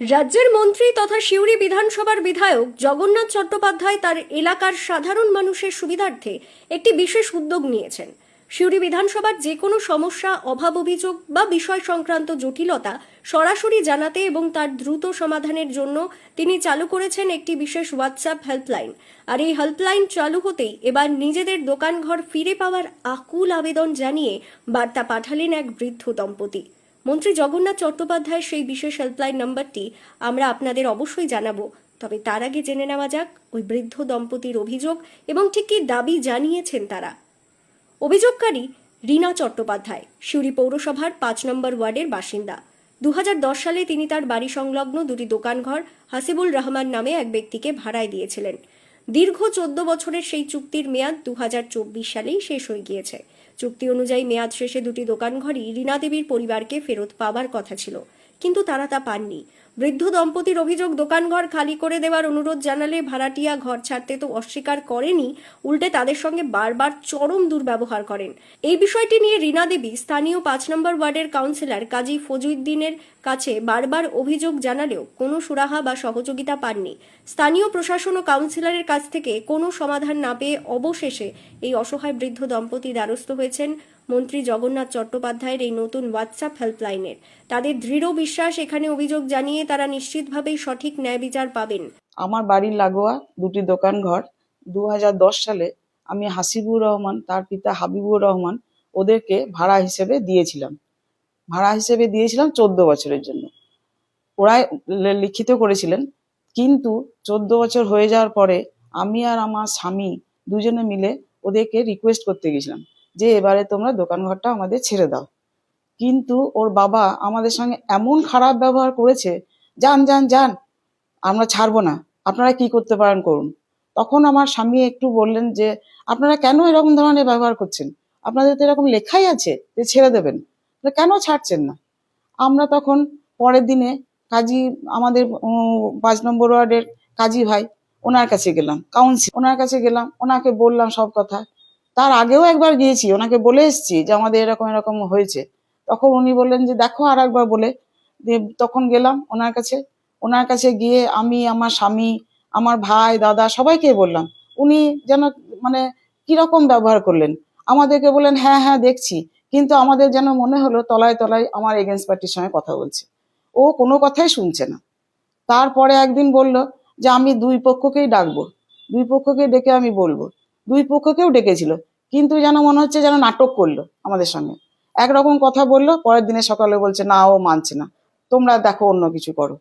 রাজ্যের মন্ত্রী তথা সিউড়ি বিধানসভার বিধায়ক জগন্নাথ চট্টোপাধ্যায় তার এলাকার সাধারণ মানুষের সুবিধার্থে একটি বিশেষ উদ্যোগ নিয়েছেন। সিউড়ি বিধানসভার যে কোনো সমস্যা, অভাব, অভিযোগ বা বিষয় সংক্রান্ত জটিলতা সরাসরি জানাতে এবং তার দ্রুত সমাধানের জন্য তিনি চালু করেছেন একটি বিশেষ হোয়াটসঅ্যাপ হেল্পলাইন। আর এই হেল্পলাইন চালু হতেই এবার নিজেদের দোকানঘর ফিরে পাওয়ার আকুল আবেদন জানিয়ে বার্তা পাঠালেন এক বৃদ্ধ দম্পতি। মন্ত্রী জগন্নাথ চট্টোপাধ্যায়ের সেই বিশেষ হেল্পলাইন নাম্বারটি আমরা আপনাদের অবশ্যই জানাবো, তবে তার আগে জেনে নেওয়া যাক ওই বৃদ্ধ দম্পতির অভিযোগ এবং ঠিক কী দাবি জানিয়েছেন তারা। অভিযোগকারী রীনা চট্টোপাধ্যায়, সিউড়ি পৌরসভার ৫ নম্বর ওয়ার্ডের বাসিন্দা। ২০১০ সালে তিনি তার বাড়ি সংলগ্ন দুটি দোকানঘর হাসিবুল রহমান নামে এক ব্যক্তিকে ভাড়ায় দিয়েছিলেন। দীর্ঘ ১৪ বছরের সেই চুক্তির মেয়াদ ২০২৪ সালেই শেষ হয়ে গিয়েছে। চুক্তি অনুযায়ী মেয়াদ শেষে দুটি দোকানঘরই রীনা দেবীর পরিবারকে ফেরত পাওয়ার কথা ছিল, কিন্তু তারা তা পাননি। বৃদ্ধ দম্পতির অভিযোগ, দোকানঘর খালি করে দেওয়ার অনুরোধ জানালে ভাড়াটিয়া ঘর ছাড়তে তো অস্বীকার করেনি, উল্টে তাদের সঙ্গে বারবার চরম দুর্ব্যবহার করেন। এই বিষয়টি নিয়ে রীনা দেবী স্থানীয় ৫ নম্বর ওয়ার্ডের কাউন্সিলর কাজী ফজুদ্দিনের কাছে বারবার অভিযোগ জানালেও কোনো সুরাহা বা সহযোগিতা পাননি। স্থানীয় প্রশাসন ও কাউন্সিলরের কাছ থেকে কোনো সমাধান না পেয়ে অবশেষে এই অসহায় বৃদ্ধ দম্পতি দ্বারস্থ হয়েছেন মন্ত্রী জগন্নাথ চট্টোপাধ্যায়ের এই নতুন হোয়াটসঅ্যাপ হেল্পলাইনের। তাদের দৃঢ় বিশ্বাস, এখানে অভিযোগ জানিয়ে তারা নিশ্চিতভাবেই সঠিক ন্যায় বিচার পাবেন। আমার বাড়ির লাগোয়া দুটি দোকান ঘর ২০১০ সালে আমি হাসিবুর রহমান, তার পিতা হাবিবুর রহমান, ওদেরকে ভাড়া হিসেবে দিয়েছিলাম। 14 বছরের জন্য। ওরা লিখিত করেছিলেন, কিন্তু 14 বছর হয়ে যাওয়ার পরে আমি আর আমার স্বামী দুজনে মিলে ওদেরকে রিকোয়েস্ট করতে গেছিলাম যে এবারে তোমরা দোকান ঘরটা আমাদের ছেড়ে দাও। কিন্তু ওর বাবা আমাদের সঙ্গে এমন খারাপ ব্যবহার করেছে, যান যান যান, আমরা ছাড়বো না, আপনারা কি করতে পারেন করুন। তখন আমার স্বামী একটু বললেন যে আপনারা কেন এরকম ধরনের ব্যবহার করছেন, আপনাদের তো এরকম লেখাই আছে যে ছেড়ে দেবেন, কেন ছাড়ছেন না। আমরা তখন পরের দিনে কাজী, আমাদের ৫ নম্বর ওয়ার্ডের কাজী ভাই, ওনার কাছে গেলাম, ওনার কাছে গেলাম, ওনাকে বললাম সব কথা। তার আগেও একবার গিয়েছি, ওনাকে বলে এসেছি যে আমাদের এরকম এরকম হয়েছে। তখন উনি বললেন যে দেখো আর একবার বলে। তখন গেলাম ওনার কাছে গিয়ে আমি, আমার স্বামী, আমার ভাই, দাদা সবাইকে বললাম। উনি যেন মানে কিরকম ব্যবহার করলেন, আমাদেরকে বললেন হ্যাঁ হ্যাঁ দেখছি, কিন্তু আমাদের যেন মনে হলো তলায় তলায় আমার এগেন্স্ট পার্টির সঙ্গে কথা বলছে। ও কোনো কথাই শুনছে না। তারপরে একদিন বলল যে আমি দুই পক্ষকেই ডাকবো, দুই পক্ষকে ডেকে আমি বলবো। দুই পক্ষকেও ডেকেছিল, কিন্তু যেন মনে হচ্ছে যেন নাটক করলো আমাদের সঙ্গে। একরকম কথা বললো, পরের দিনে সকালে বলছে না ও মানছে না, তোমরা দেখো অন্য কিছু করো।